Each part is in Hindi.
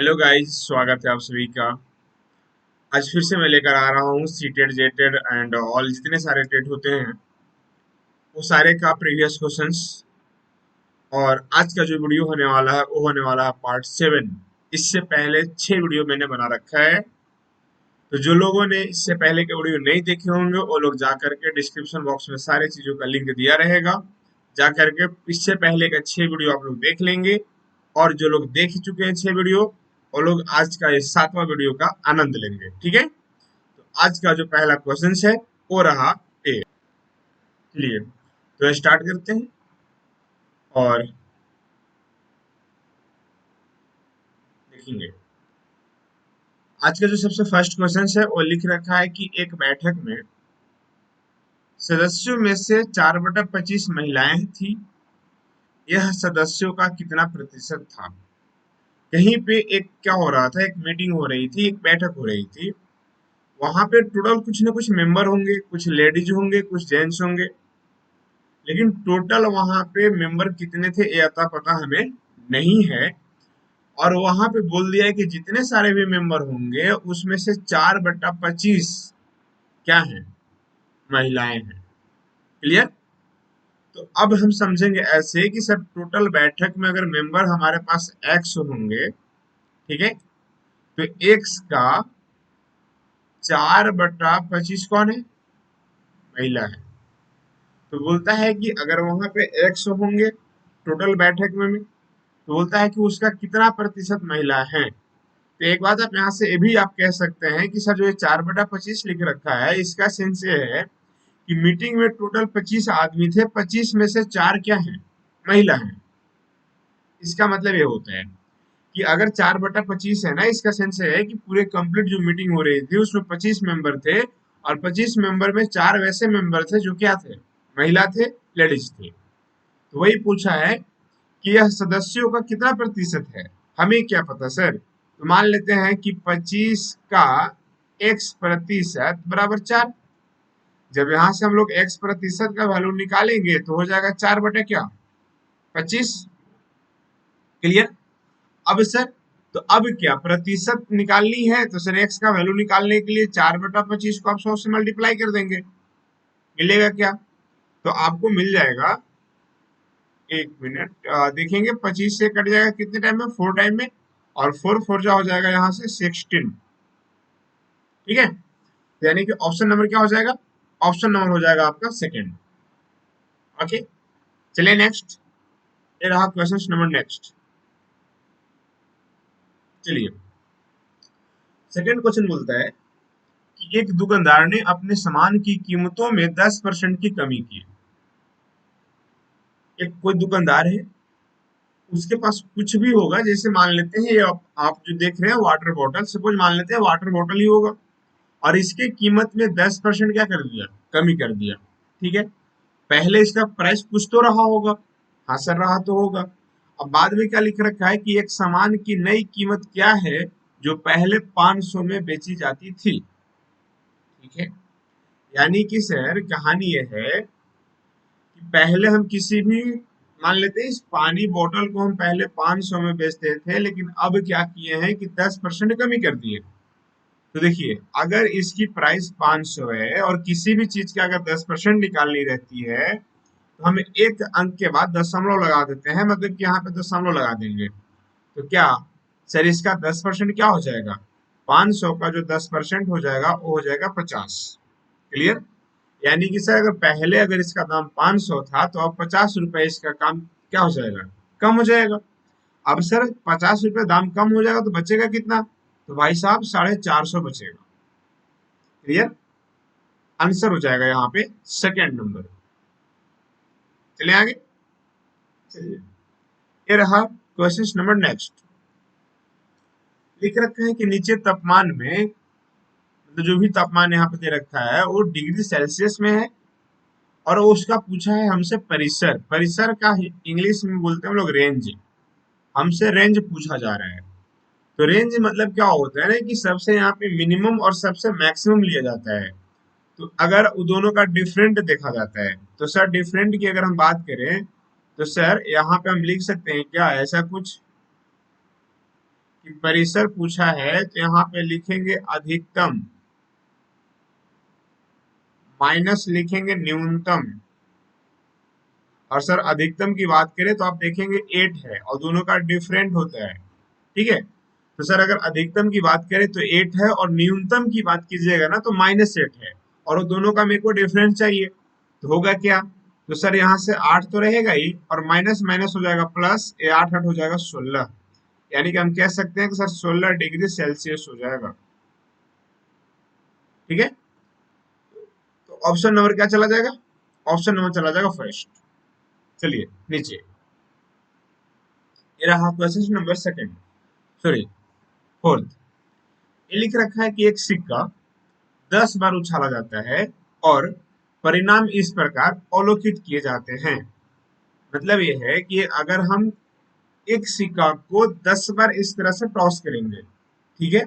हेलो गाइस, स्वागत है आप सभी का। आज फिर से मैं लेकर आ रहा हूँ सीटेड जेटेड एंड ऑल जितने सारे टेट होते हैं वो सारे का प्रीवियस क्वेश्चंस। और आज का जो वीडियो होने वाला है वो होने वाला है पार्ट 7। इससे पहले 6 वीडियो मैंने बना रखा है, तो जो लोगों ने इससे पहले के वीडियो नहीं देखे होंगे वो लोग जा करके डिस्क्रिप्शन बॉक्स में सारे चीजों का लिंक दिया रहेगा। जा करके इससे पहले का 6 वीडियो आप लोग देख लेंगे। और जो लोग देख चुके हैं 6 वीडियो, वो लोग आज का ये 7वां वीडियो का आनंद लेंगे। ठीक है, तो आज का जो पहला क्वेश्चन है वो रहा ए। चलिए तो स्टार्ट करते हैं। और देखेंगे आज का जो सबसे फर्स्ट क्वेश्चन है वो लिख रखा है कि एक बैठक में सदस्यों में से 4/25 महिलाएं थी। यह सदस्यों का कितना प्रतिशत था? कहीं पे एक क्या हो रहा था, एक मीटिंग हो रही थी, एक बैठक हो रही थी। वहां पे टोटल कुछ ना कुछ मेंबर होंगे, कुछ लेडीज होंगे, कुछ जेंट्स होंगे, लेकिन टोटल वहां पे मेंबर कितने थे ये अता पता हमें नहीं है। और वहां पे बोल दिया है कि जितने सारे भी मेंबर होंगे उसमें से 4/25 क्या है, महिलाएं हैं। क्लियर? तो अब हम समझेंगे ऐसे कि सर टोटल बैठक में अगर मेंबर हमारे पास एक्स होंगे, ठीक है, तो एक्स का 4/25 कौन है? महिला है। तो बोलता है कि अगर वहां पे एक्स होंगे टोटल बैठक में, तो बोलता है कि उसका कितना प्रतिशत महिला है। तो एक बात आप यहाँ से ये भी आप कह सकते हैं कि सर जो ये 4/25 लिख रखा है इसका सेंस ये है कि मीटिंग में टोटल 25 आदमी थे, 25 में से 4 क्या है, महिला है। इसका मतलब ये होता है कि अगर 4/25 है ना, इसका सेंस है कि पूरे कंप्लीट जो मीटिंग हो रही थी उसमें 25 मेंबर थे, और 25 मेंबर में 4 वैसे मेंबर थे जो क्या थे, महिला थे, लेडीज थे। तो वही पूछा है कि यह सदस्यों का कितना प्रतिशत है। हमें क्या पता सर, तो मान लेते हैं कि 25 का x प्रतिशत बराबर 4। जब यहां से हम लोग x प्रतिशत का वैल्यू निकालेंगे तो हो जाएगा 4/25। क्लियर? अब सर, तो अब क्या प्रतिशत निकालनी है, तो सर x का वैल्यू निकालने के लिए 4/25 को आप 100 से मल्टीप्लाई कर देंगे। मिलेगा क्या? तो आपको मिल जाएगा, एक मिनट देखेंगे, 25 से कट जाएगा कितने टाइम में, 4 टाइम में। और 4 4 जा हो जाएगा यहाँ से 16। ठीक है, तो यानी कि ऑप्शन नंबर क्या हो जाएगा, ऑप्शन नंबर हो जाएगा आपका सेकंड। ओके, चलिए नेक्स्ट। ये रहा क्वेश्चन नंबर नेक्स्ट। चलिए, सेकंड क्वेश्चन बोलता है कि एक दुकानदार ने अपने सामान की कीमतों में 10% की कमी की। एक कोई दुकानदार है, उसके पास कुछ भी होगा, जैसे मान लेते हैं ये आप जो देख रहे हैं वाटर बॉटल, सपोज मान लेते हैं वाटर बॉटल ही होगा, और इसके कीमत में 10% क्या कर दिया, कमी कर दिया। ठीक है, पहले इसका प्राइस कुछ तो रहा होगा, हाँ सर रहा तो होगा। अब बाद में क्या लिख रखा है कि एक सामान की नई कीमत क्या है जो पहले 500 में बेची जाती थी। ठीक है, यानी कि सर कहानी यह है कि पहले हम किसी भी, मान लेते हैं इस पानी बोतल को हम पहले 500 में बेचते थे, लेकिन अब क्या किए हैं कि 10% कमी कर दिए। तो देखिए, अगर इसकी प्राइस 500 है और किसी भी चीज की अगर 10% निकालनी रहती है तो हम एक अंक के बाद दशमलव लगा देते हैं, मतलब कि यहाँ पे दशमलव लगा देंगे। तो क्या सर इसका 10% क्या हो जाएगा, 500 का जो 10% हो जाएगा वो हो जाएगा 50। क्लियर? यानी कि सर अगर पहले अगर इसका दाम 500 था तो अब 50 रुपए इसका काम क्या हो जाएगा, कम हो जाएगा। अब सर 50 रुपए दाम कम हो जाएगा तो बचेगा कितना, तो भाई साहब 450 बचेगा। क्लियर? आंसर हो जाएगा यहाँ पे सेकेंड नंबर। चलिए आगे। चलिए, ये रहा क्वेश्चन नंबर नेक्स्ट। लिख रखा है कि नीचे तापमान में, मतलब जो भी तापमान यहाँ पे दे रखा है वो डिग्री सेल्सियस में है, और वो उसका पूछा है हमसे परिसर। परिसर का इंग्लिश में बोलते हैं हम लोग रेंज। हमसे रेंज पूछा जा रहा है। तो रेंज मतलब क्या होता है ना कि सबसे यहाँ पे मिनिमम और सबसे मैक्सिमम लिया जाता है। तो अगर उन दोनों का डिफरेंट देखा जाता है, तो सर डिफरेंट की अगर हम बात करें तो सर यहाँ पे हम लिख सकते हैं क्या, ऐसा कुछ कि परिसर पूछा है तो यहाँ पे लिखेंगे अधिकतम माइनस लिखेंगे न्यूनतम। और सर अधिकतम की बात करें तो आप देखेंगे 8 है और दोनों का डिफरेंट होता है। ठीक है, तो सर अगर अधिकतम की बात करें तो 8 है और न्यूनतम की बात कीजिएगा ना तो -8 है, और वो दोनों का मेरे को डिफरेंस चाहिए। तो होगा क्या, तो सर यहाँ से 8 तो रहेगा ही और माइनस माइनस हो जाएगा प्लस, ये 8 8 हो जाएगा 16। यानी कि हम कह सकते हैं कि सर 16 डिग्री सेल्सियस हो जाएगा। ठीक है, तो ऑप्शन नंबर क्या चला जाएगा, ऑप्शन नंबर चला जाएगा फर्स्ट। चलिए नीचे, ये रहा question number second, sorry fourth. ये लिख रखा है कि एक सिक्का 10 बार उछाला जाता है और परिणाम इस प्रकार अवलोकित किए जाते हैं। मतलब ये है कि अगर हम एक सिक्का को 10 बार इस तरह से टॉस करेंगे, ठीक है,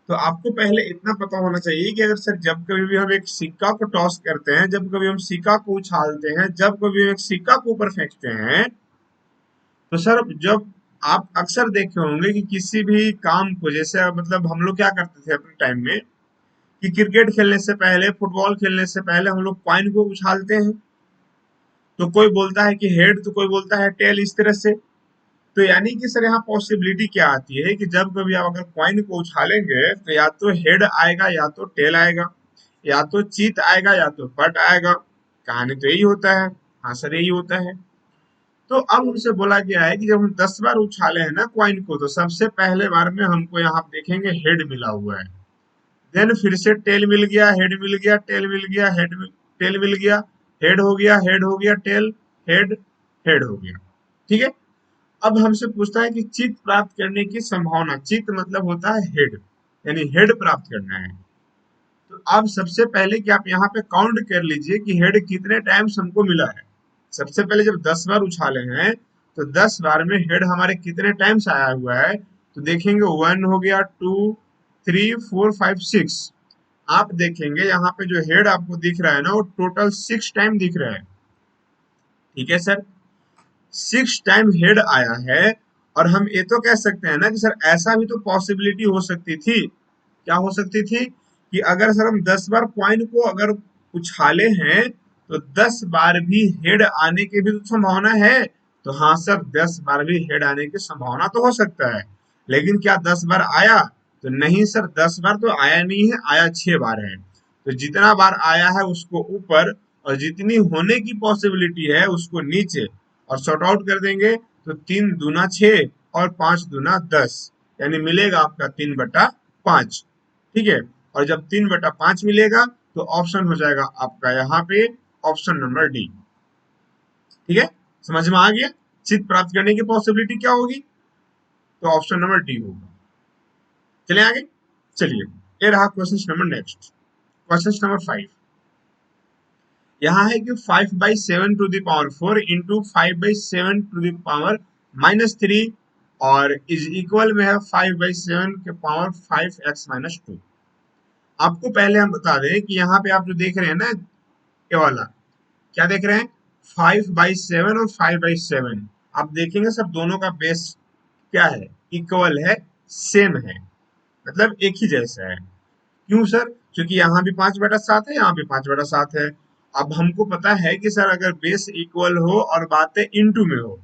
तो आपको पहले इतना पता होना चाहिए कि अगर सर जब कभी भी हम एक सिक्का को टॉस करते हैं, जब कभी हम सिक्का को उछालते हैं, जब कभी हम एक सिक्का को ऊपर फेंकते हैं, तो सर जब आप अक्सर देखे होंगे कि किसी भी काम को, जैसे मतलब हम लोग क्या करते थे अपने टाइम में कि क्रिकेट खेलने से पहले, फुटबॉल खेलने से पहले हम लोग कॉइन को उछालते हैं। तो कोई बोलता है कि हेड, तो कोई बोलता है टेल, इस तरह से। तो यानी कि सर यहाँ पॉसिबिलिटी क्या आती है कि जब कभी आप अगर कॉइन को उछालेंगे तो या तो हेड आएगा या तो टेल आएगा, या तो चीत आएगा या तो बट आएगा। कहानी तो यही होता है। हाँ सर यही होता है। तो अब उनसे बोला गया है कि जब हम 10 बार उछाले हैं ना कॉइन को, तो सबसे पहले बार में हमको यहाँ देखेंगे हेड मिला हुआ है, देन फिर से टेल मिल गया, हेड मिल गया, टेल मिल गया, टेल मिल गया, हेड हो गया, हेड हो गया, टेल, हेड, हेड हो गया। ठीक है, अब हमसे पूछता है कि चित्त प्राप्त करने की संभावना, चित्त मतलब होता है हेड, यानी हेड प्राप्त करना है। तो अब सबसे पहले कि आप यहाँ पे काउंट कर लीजिए कि हेड कितने टाइम्स हमको मिला है। सबसे पहले जब 10 बार उछाले हैं तो 10 बार में हेड हमारे कितने टाइम्स आया हुआ है, तो देखेंगे 1 हो गया, 2, 3, 4, 5, 6। आप देखेंगे यहाँ पे जो हेड आपको दिख रहा है ना, वो टोटल 6 टाइम दिख रहा है। ठीक है सर, 6 टाइम हेड आया है। और हम ये तो कह सकते हैं ना कि सर ऐसा भी तो पॉसिबिलिटी हो सकती थी, क्या हो सकती थी, कि अगर सर हम 10 बार कॉइन को अगर उछाले हैं तो 10 बार भी हेड आने की भी तो संभावना है। तो हाँ सर 10 बार भी हेड आने की संभावना तो हो सकता है, लेकिन क्या 10 बार आया, तो नहीं सर 10 बार तो आया नहीं है, आया 6 बार है। तो जितना बार आया है उसको ऊपर, और जितनी होने की पॉसिबिलिटी है उसको नीचे, और सॉर्ट आउट कर देंगे तो 3 दूना 6 और 5 दूना 10, यानी मिलेगा आपका 3/5। ठीक है, और जब 3/5 मिलेगा तो ऑप्शन हो जाएगा आपका यहाँ पे ऑप्शन नंबर डी। ठीक है, समझ में आ गया चित्त प्राप्त करने की पॉसिबिलिटी क्या होगी, तो ऑप्शन नंबर डी होगा। चले आगे, चलिए, ये रहा question number next, question number 5। यहाँ है कि 5/7 to the power 4 into 5/7 to the power -3 और इज इक्वल में है 5/7 के पावर 5x-2। आपको पहले हम बता दें कि यहाँ पे आप जो देख रहे हैं ना, ये वाला क्या देख रहे हैं, 5/7 और 5/7। आप देखेंगे सब दोनों का बेस क्या है, इक्वल है, सेम है, मतलब एक ही जैसा है। क्यों सर, क्योंकि यहाँ भी 5/7 है, यहाँ भी 5/7 है। अब हमको पता है कि सर अगर बेस इक्वल हो और बातें इनटू में हो,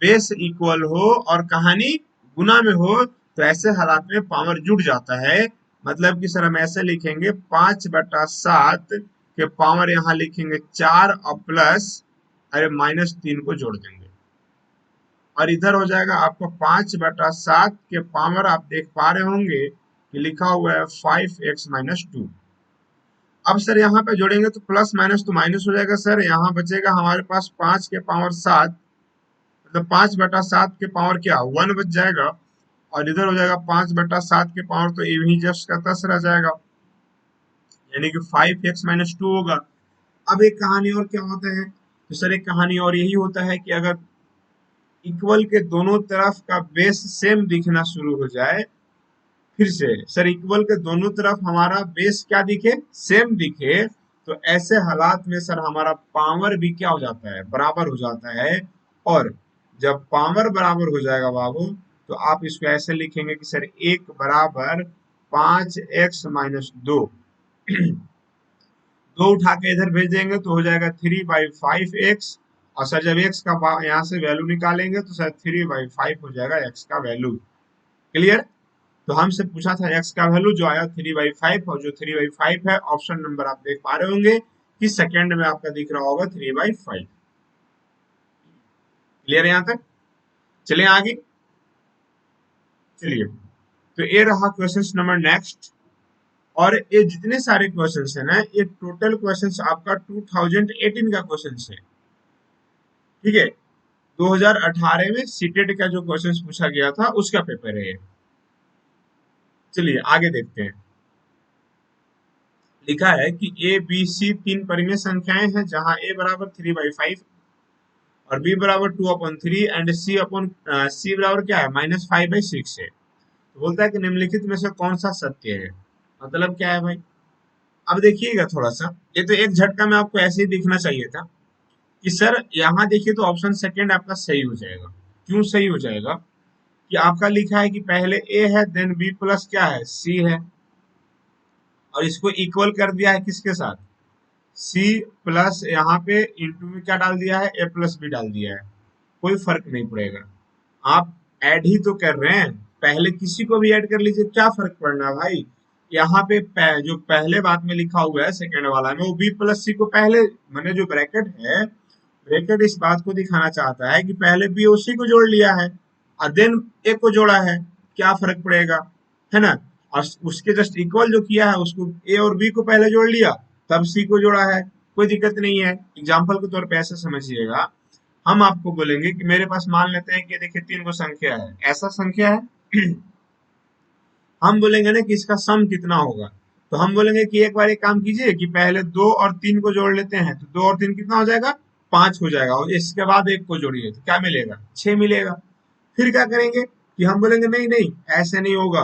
बेस इक्वल हो और कहानी गुना में हो, तो ऐसे हालात में पावर जुड़ जाता है। मतलब कि सर हम ऐसे लिखेंगे 5/7 के पावर यहाँ लिखेंगे 4 और प्लस, अरे -3 को जोड़ देंगे, और इधर हो जाएगा आपको 5/7 के पावर, आप देख पा रहे होंगे कि लिखा हुआ है 5x-2। अब सर यहाँ पे जोड़ेंगे तो प्लस माइनस तो माइनस हो जाएगा सर, यहाँ बचेगा हमारे पास 5 के पावर 7, मतलब 5/7 के पावर क्या 1 बच जाएगा, और इधर हो जाएगा 5/7 के पावर, तो ये भी जस्ट का 10 रह जाएगा, यानी कि 5x-2 होगा। अब एक कहानी और क्या होता है, तो सर एक कहानी और यही होता है कि अगर इक्वल के दोनों तरफ का बेस सेम दिखना शुरू हो जाए, फिर से सर इक्वल के दोनों तरफ हमारा बेस क्या दिखे, सेम दिखे, तो ऐसे हालात में सर हमारा पावर भी क्या हो जाता है, बराबर हो जाता है। और जब पावर बराबर हो जाएगा बाबू, तो आप इसको ऐसे लिखेंगे कि सर 1 बराबर 5x-2 दो उठा के इधर भेज देंगे तो हो जाएगा 3/5x, और सर जब x का यहाँ से वैल्यू निकालेंगे तो सर 3/5 हो जाएगा x का वैल्यू। क्लियर? तो हमसे पूछा था x का वैल्यू, जो आया 3/5, और जो 3/5 है ऑप्शन नंबर आप देख पा रहे होंगे कि सेकंड में आपका दिख रहा होगा 3/5। क्लियर है यहाँ तक? चलिए आगे। चलिए, तो ये रहा क्वेश्चन नंबर नेक्स्ट। और ये जितने सारे क्वेश्चंस है ना, ये टोटल क्वेश्चंस आपका 2018 का क्वेश्चंस है। ठीक है, 2018 में सीटेट का जो क्वेश्चंस पूछा गया था उसका पेपर है ये। चलिए आगे देखते हैं। लिखा है कि ए बी सी तीन परिमेय संख्याएं हैं, जहां ए बराबर 3/5 और बी बराबर 2/3 एंड सी बराबर क्या है -5/6 है। तो बोलता है कि निम्नलिखित में से कौन सा सत्य है। मतलब क्या है भाई? अब देखिएगा थोड़ा सा, ये तो एक झटका में आपको ऐसे ही दिखना चाहिए था कि सर यहाँ देखिए तो ऑप्शन सेकंड आपका सही हो जाएगा। क्यों सही हो जाएगा? कि आपका लिखा है कि पहले ए है, देन बी प्लस क्या है सी है, और इसको इक्वल कर दिया है किसके साथ, सी प्लस यहाँ पे इंटू में क्या डाल दिया है, ए प्लस बी डाल दिया है। कोई फर्क नहीं पड़ेगा, आप ऐड ही तो कर रहे हैं, पहले किसी को भी ऐड कर लीजिए, क्या फर्क पड़ना है भाई। यहाँ पे जो पहले बात में लिखा हुआ है सेकंड वाला में, वो बी प्लस सी को पहले, मैंने जो ब्रैकेट है, ब्रैकेट इस बात को दिखाना चाहता है कि पहले बी और सी को जोड़ लिया है और देन ए को जोड़ा है, क्या फर्क पड़ेगा, है ना। और उसके जस्ट इक्वल जो किया है, उसको ए और बी को पहले जोड़ लिया तब सी को जोड़ा है, कोई दिक्कत नहीं है। एग्जाम्पल के तौर पे ऐसे समझिएगा, हम आपको बोलेंगे कि मेरे पास मान लेते हैं कि देखिए 3 गो संख्या है, ऐसा संख्या है हम बोलेंगे ना कि इसका सम कितना होगा, तो हम बोलेंगे कि एक बार एक काम कीजिए कि पहले 2 और 3 को जोड़ लेते हैं, तो 2 और 3 कितना हो जाएगा, 5 हो जाएगा, और इसके बाद एक को जोड़िए तो क्या मिलेगा, 6 मिलेगा। फिर क्या करेंगे कि हम बोलेंगे नहीं नहीं ऐसे नहीं होगा,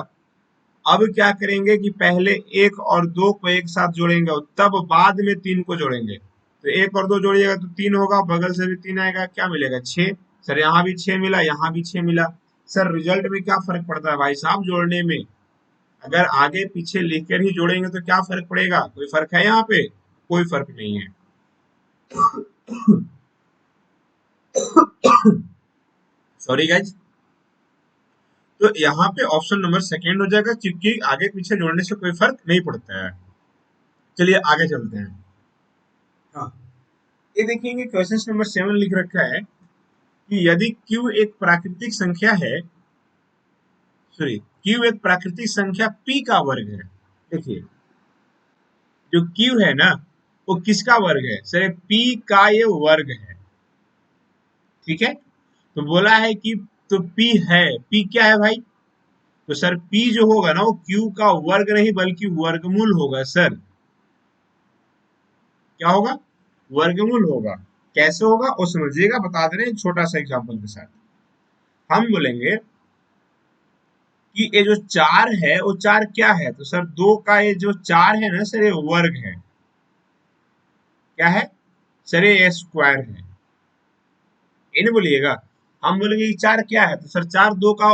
अब क्या करेंगे कि पहले 1 और 2 को एक साथ जोड़ेंगे और तब बाद में 3 को जोड़ेंगे, तो 1 और 2 जोड़िएगा तो 3 होगा, बगल से भी 3 आएगा, क्या मिलेगा 6। सर यहाँ भी 6 मिला, यहाँ भी 6 मिला। सर रिजल्ट में क्या फर्क पड़ता है भाई साहब जोड़ने में, अगर आगे पीछे लिखकर ही जोड़ेंगे तो क्या फर्क पड़ेगा, कोई फर्क है यहाँ पे, कोई फर्क नहीं है। Sorry guys. तो यहाँ पे ऑप्शन नंबर सेकेंड हो जाएगा, क्योंकि आगे पीछे जोड़ने से कोई फर्क नहीं पड़ता है। चलिए आगे चलते हैं। हाँ, ये देखेंगे क्वेश्चन नंबर 7 लिख रखा है कि यदि Q एक प्राकृतिक संख्या है, सॉरी Q एक प्राकृतिक संख्या P का वर्ग है। देखिए जो Q है ना, वो किसका वर्ग है, सर P का ये वर्ग है। ठीक है, तो बोला है कि तो P है, P क्या है भाई, तो सर P जो होगा ना वो Q का वर्ग नहीं बल्कि वर्गमूल होगा। सर क्या होगा, वर्गमूल होगा। कैसे होगा वो समझिएगा, बता दे रहे हैं छोटा सा एग्जांपल के साथ। हम बोलेंगे कि ये जो 4 है वो 4 क्या है, तो सर 2 का ये जो 4 है ना सर, ये वर्ग है। क्या है सर, ये स्क्वायर है। ये नहीं बोलिएगा, हम बोलेंगे कि 4 क्या है, तो सर 4 2 का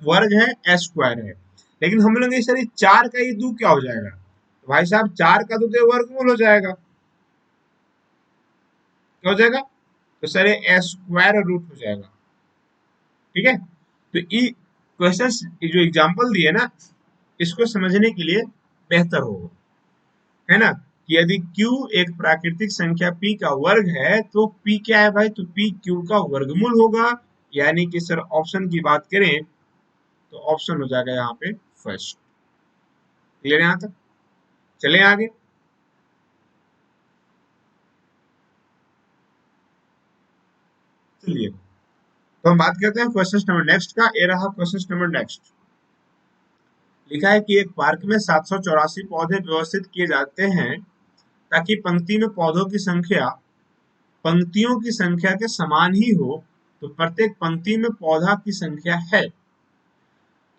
वर्ग है, स्क्वायर है। लेकिन हम बोलेंगे सर ये 4 का ये 2 क्या हो जाएगा, तो भाई साहब 4 का 2 तो वर्गमूल हो जाएगा, क्या हो जाएगा, तो सर ये स्क्वायर रूट हो जाएगा। ठीक है, तो ये क्वेश्चन जो एग्जांपल दिए ना, इसको समझने के लिए बेहतर होगा, है ना, कि यदि Q एक प्राकृतिक संख्या P का वर्ग है तो P क्या है भाई, तो P Q का वर्गमूल होगा। यानी कि सर ऑप्शन की बात करें तो ऑप्शन हो जाएगा यहाँ पे फर्स्ट। क्लियर यहाँ तक? चले आगे। चलिए, तो हम बात करते हैं क्वेश्चन नंबर नेक्स्ट का। ये रहा क्वेश्चन नंबर नेक्स्ट। लिखा है कि एक पार्क में 784 पौधे व्यवस्थित किए जाते हैं ताकि पंक्ति में पौधों की संख्या पंक्तियों की संख्या के समान ही हो, तो प्रत्येक पंक्ति में पौधा की संख्या है।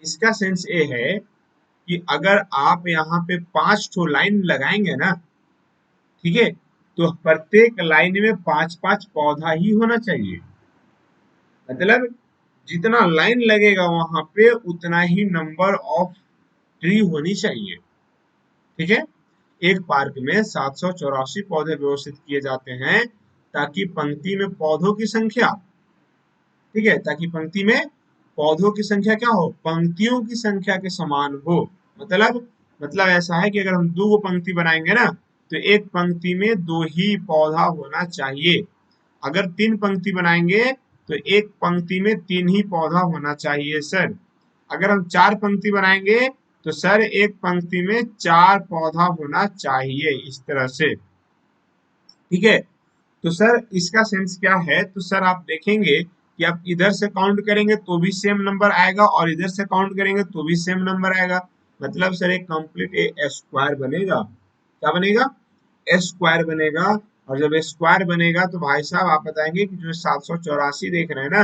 इसका सेंस ये है कि अगर आप यहाँ पे 5 ठो लाइन लगाएंगे ना, ठीक है, तो प्रत्येक लाइन में 5-5 पौधा ही होना चाहिए। मतलब जितना लाइन लगेगा वहां पे उतना ही नंबर ऑफ ट्री होनी चाहिए। ठीक है, एक पार्क में 784 पौधे व्यवस्थित किए जाते हैं ताकि पंक्ति में पौधों की संख्या, ठीक है, ताकि पंक्ति में पौधों की संख्या क्या हो, पंक्तियों की संख्या के समान हो। मतलब मतलब ऐसा है कि अगर हम दो पंक्ति बनाएंगे ना, तो एक पंक्ति में दो ही पौधा होना चाहिए। अगर तीन पंक्ति बनाएंगे तो एक पंक्ति में तीन ही पौधा होना चाहिए सर। अगर हम चार पंक्ति बनाएंगे तो सर एक पंक्ति में चार पौधा होना चाहिए, इस तरह से। ठीक है, तो सर इसका सेंस क्या है, तो सर आप देखेंगे कि आप इधर से काउंट करेंगे तो भी सेम नंबर आएगा और इधर से काउंट करेंगे तो भी सेम नंबर आएगा। मतलब सर एक कंप्लीट ए स्क्वायर बनेगा। क्या बनेगा, ए स्क्वायर बनेगा। और जब ए स्क्वायर बनेगा तो भाई साहब आप बताएंगे कि जो 784 देख रहे हैं ना,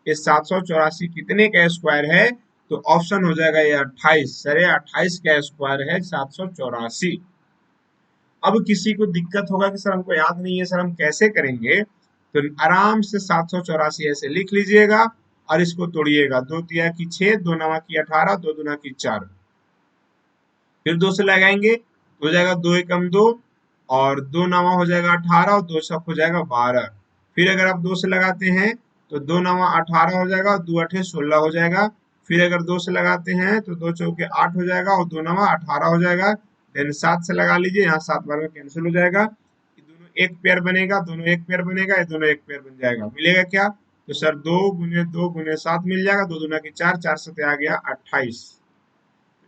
ये 784 कितने का स्क्वायर है, तो ऑप्शन हो जाएगा ये 28। सर ये 28 का स्क्वायर है 784। अब किसी को दिक्कत होगा कि सर हमको याद नहीं है, सर हम कैसे करेंगे, तो आराम से 784 ऐसे लिख लीजिएगा और इसको तोड़िएगा। दो तिया की 6, दो नवा की 18, दो दुना की 4, फिर दो से लगाएंगे तो हो जाएगा दो एकम दो, और दो नवा हो जाएगा 18 और दो छक हो जाएगा 12। फिर अगर आप दो से लगाते हैं तो दो नवा 18 हो जाएगा और दो अठे 16 हो जाएगा। फिर अगर दो से लगाते हैं तो दो चौके 8 हो जाएगा और दो नवा 18 हो जाएगा। देन 7 से लगा लीजिए, यहाँ 7 बार में कैंसिल हो जाएगा, ये दोनों एक पेयर बनेगा, दोनों एक पेयर बनेगा, ये दोनों एक पेयर बन जाएगा। मिलेगा क्या, तो सर 2 गुने 7 मिल जाएगा, दो दुना की 4, 4 सते आ गया 28।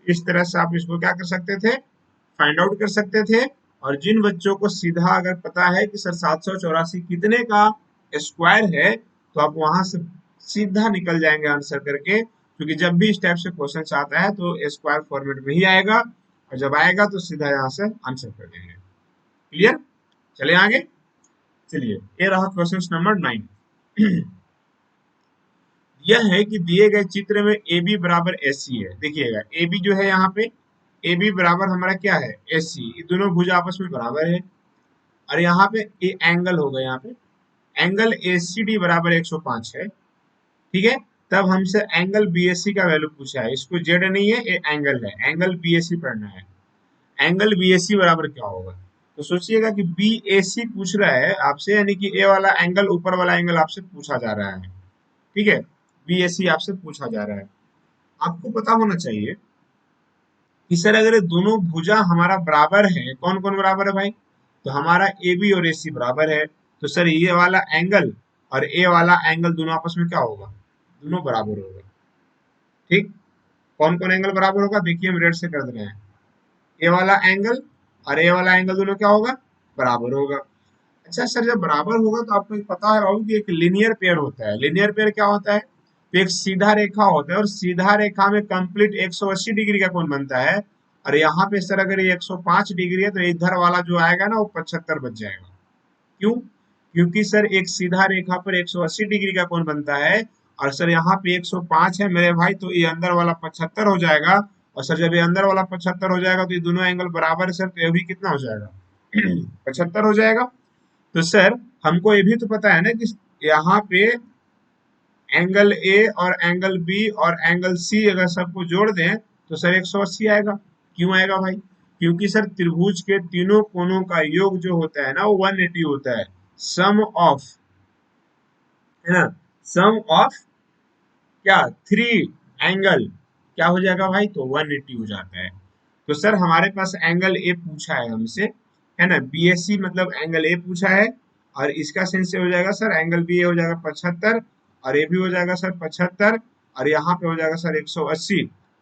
इस तरह से आप इसको क्या कर सकते थे, फाइंड आउट कर सकते थे। और जिन बच्चों को सीधा अगर पता है कि सर 784 कितने का स्क्वायर है, तो आप वहां से सीधा निकल जाएंगे आंसर करके, क्योंकि जब भी इस टाइप से क्वेश्चन आता है तो स्क्वायर फॉर्मेट में ही आएगा, और जब आएगा तो सीधा यहाँ से आंसर कर देंगे। क्लियर, चले आगे। चलिए, ये रहा क्वेश्चन नंबर 9। यह है कि दिए गए चित्र में ए बी बराबर एस सी है। देखिएगा ए बी जो है यहाँ पे, ए बी बराबर हमारा क्या है, एस सी। ये दोनों भुजा आपस में बराबर है। और यहाँ पे ए एंगल होगा, यहाँ पे एंगल ए सी डी बराबर 105 है। ठीक है, तब हमसे एंगल बी एस सी का वैल्यू पूछा है। इसको जेड नहीं है, ये एंगल है, एंगल बी एस सी पढ़ना है। एंगल बी एस सी बराबर क्या होगा, तो सोचिएगा कि बी ए सी पूछ रहा है आपसे, यानी कि ए वाला एंगल, ऊपर वाला एंगल आपसे पूछा जा रहा है। ठीक है, बी एस सी आपसे पूछा जा रहा है। आपको पता होना चाहिए कि सर अगर ये दोनों भुजा हमारा बराबर है, कौन कौन बराबर है भाई, तो हमारा ए बी और ए सी बराबर है। तो सर ये वाला एंगल और ए वाला एंगल दोनों आपस में क्या होगा, दोनों बराबर होगा। ठीक, कौन कौन एंगल बराबर होगा, देखिए हम रेड से कर दे रहे हैं। ए वाला एंगल और ए वाला एंगल दोनों क्या होगा, बराबर होगा। अच्छा सर जब बराबर होगा तो आपको पता है बाबू कि एक लीनियर पेयर होता है। लीनियर पेयर क्या होता है, तो एक सीधा रेखा होता है, और सीधा रेखा में कंप्लीट 180 डिग्री का कोण बनता है। और यहाँ पे सर अगर ये 105 डिग्री है तो इधर वाला जो आएगा ना वो 75 बच जाएगा। क्यों, क्योंकि सर एक सीधा रेखा पर 180 डिग्री का कोण बनता है, और सर यहाँ पे 105 है मेरे भाई, तो ये अंदर वाला 75 हो जाएगा। और सर जब ये अंदर वाला 75 हो जाएगा तो ये दोनों एंगल बराबर है सर, तो ये भी कितना हो जाएगा 75 हो जाएगा। तो सर हमको ये भी तो पता है ना कि यहाँ पे एंगल ए और एंगल बी और एंगल सी अगर सबको जोड़ दें तो सर 180 आएगा। क्यों आएगा भाई, क्योंकि सर त्रिभुज के तीनों कोणों का योग जो होता है ना वो 180 होता है। सम ऑफ, है ना, सम ऑफ क्या, थ्री एंगल क्या हो जाएगा भाई, तो 180 हो जाता है। तो सर हमारे पास एंगल ए पूछा है हमसे, है ना, बीएससी मतलब एंगल ए पूछा है। और इसका सेंस से हो जाएगा सर एंगल बी ए हो जाएगा 75, और ए भी हो जाएगा सर 75, और यहाँ पे हो जाएगा सर 180।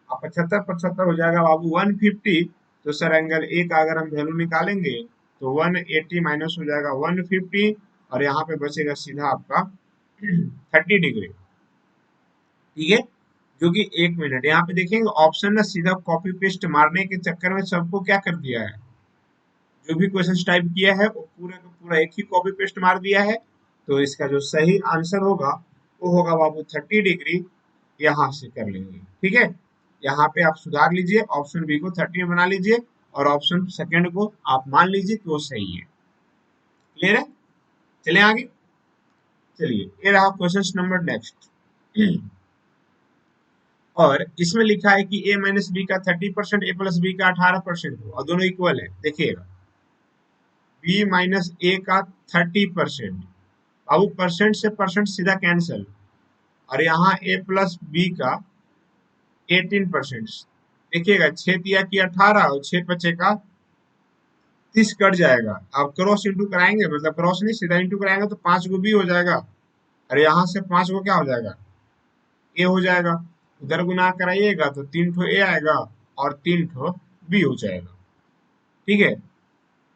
अब 75 75 हो जाएगा बाबू 150। तो सर एंगल ए का अगर हम वैल्यू निकालेंगे तो 180 माइनस हो जाएगा 150, और यहाँ पे बचेगा सीधा आपका 30 डिग्री। ठीक है, जो कि 1 मिनट, यहाँ पे देखेंगे ऑप्शन ना सीधा कॉपी पेस्ट मारने के चक्कर में सबको क्या कर दिया है, जो भी क्वेश्चन टाइप किया है वो पूरा का पूरा एक ही कॉपी पेस्ट मार दिया है। तो इसका जो सही आंसर होगा वो होगा बाबू 30 डिग्री। यहाँ से कर लेंगे। ठीक है, यहाँ पे आप सुधार लीजिए, ऑप्शन बी को 30 बना लीजिए, और ऑप्शन सेकंड को आप मान लीजिए कि वो सही है। क्लियर है, चले आगे। चलिए, ये रहा क्वेश्चन नंबर नेक्स्ट। और इसमें लिखा है कि a माइनस बी का 30%, a प्लस बी का 18% हो और दोनों इक्वल है। देखिएगा b माइनस ए का 30%, अब परसेंट से परसेंट सीधा कैंसिल, और यहाँ a प्लस बी का 18%। देखिएगा 6 तिया की 18 और 6 पचे का 30 कट जाएगा। आप क्रॉस इंटू कराएंगे, मतलब क्रॉस नहीं सीधा इंटू कराएंगे तो 5 को बी हो जाएगा, और यहाँ से 5 को क्या हो जाएगा, ए हो जाएगा। उधर गुना कराइएगा तो 3 ठो ए आएगा और 3 ठो बी हो जाएगा। ठीक है,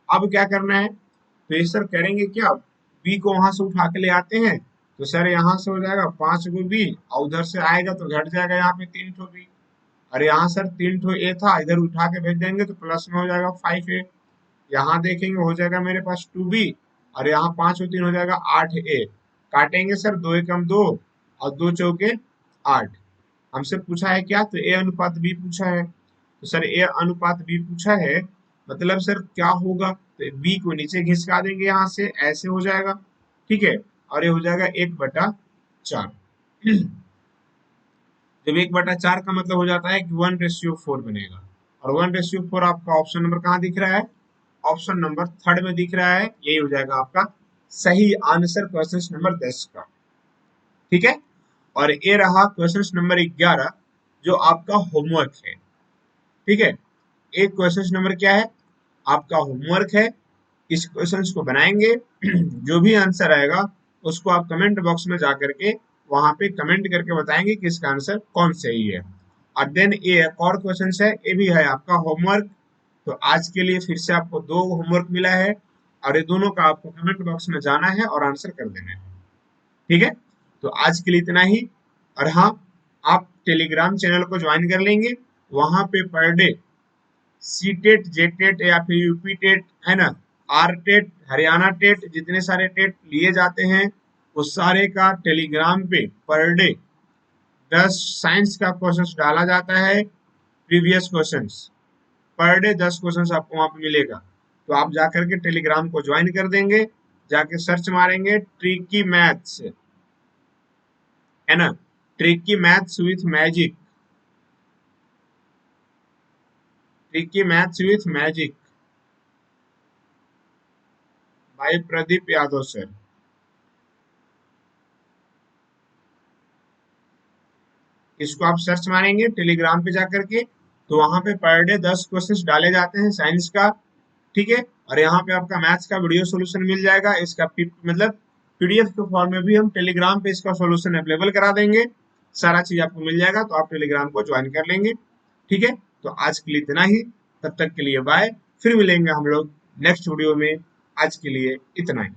अब क्या करना है, तो ये सर करेंगे क्या, बी को वहां से उठा के ले आते हैं, तो सर यहाँ से हो जाएगा 5 गो बी और उधर से आएगा तो घट जाएगा यहाँ पे 3 ठो बी, और यहाँ सर 3 ठो ए था, इधर उठा के भेज देंगे तो प्लस में हो जाएगा 5 ए। यहाँ देखेंगे हो जाएगा मेरे पास 2b, और यहाँ 5 और 3 हो जाएगा 8a। काटेंगे सर, 2 एकम 2 और 2 चौके 8। हमसे पूछा है क्या, तो ए अनुपात बी पूछा है, तो सर ए अनुपात बी पूछा है, मतलब सर क्या होगा, तो बी को नीचे घिसका देंगे यहाँ से, ऐसे हो जाएगा। ठीक है, और ये हो जाएगा 1/4। जब 1/4 का मतलब हो जाता है कि 1:4 बनेगा, और 1:4 आपका ऑप्शन नंबर कहाँ दिख रहा है, ऑप्शन नंबर थर्ड में दिख रहा है। यही हो जाएगा आपका सही आंसर क्वेश्चन नंबर 10 का। ठीक है, और ये रहा क्वेश्चन नंबर 11 जो आपका होमवर्क है। ठीक है, एक क्वेश्चन नंबर क्या है, आपका होमवर्क है। इस क्वेश्चन को बनाएंगे, जो भी आंसर आएगा उसको आप कमेंट बॉक्स में जाकर के वहां पे कमेंट करके बताएंगे कि इसका आंसर कौन सही है। और देन ये एक और क्वेश्चन है, ये भी है आपका होमवर्क। तो आज के लिए फिर से आपको 2 होमवर्क मिला है, और ये दोनों का आपको कमेंट बॉक्स में जाना है और आंसर कर देना है। ठीक है, तो आज के लिए इतना ही। और हाँ, आप टेलीग्राम चैनल को ज्वाइन कर लेंगे, वहां पे पर डे सी टेट, जे टेट या फिर यूपी टेट है ना, आर टेट, हरियाणा टेट, जितने सारे टेट लिए जाते हैं वो सारे का टेलीग्राम पे पर डे 10 साइंस का क्वेश्चन डाला जाता है। Previous questions per day 10 questions आपको वहां पे मिलेगा। तो आप जाकर के टेलीग्राम को ज्वाइन कर देंगे, जाके सर्च मारेंगे ट्रिकी मैथ्स, है ना, tricky maths with magic, tricky maths with magic भाई प्रदीप यादव सर। इसको आप सर्च मारेंगे टेलीग्राम पे जाकर के, तो वहां पे पर डे 10 क्वेश्चंस डाले जाते हैं साइंस का। ठीक है, और यहाँ पे आपका मैथ्स का वीडियो सॉल्यूशन मिल जाएगा, इसका मतलब पीडीएफ के फॉर्म में भी हम टेलीग्राम पे इसका सॉल्यूशन अवेलेबल करा देंगे। सारा चीज आपको मिल जाएगा, तो आप टेलीग्राम को ज्वाइन कर लेंगे। ठीक है, तो आज के लिए इतना ही, तब तक के लिए बाय, फिर मिलेंगे हम लोग नेक्स्ट वीडियो में। आज के लिए इतना ही।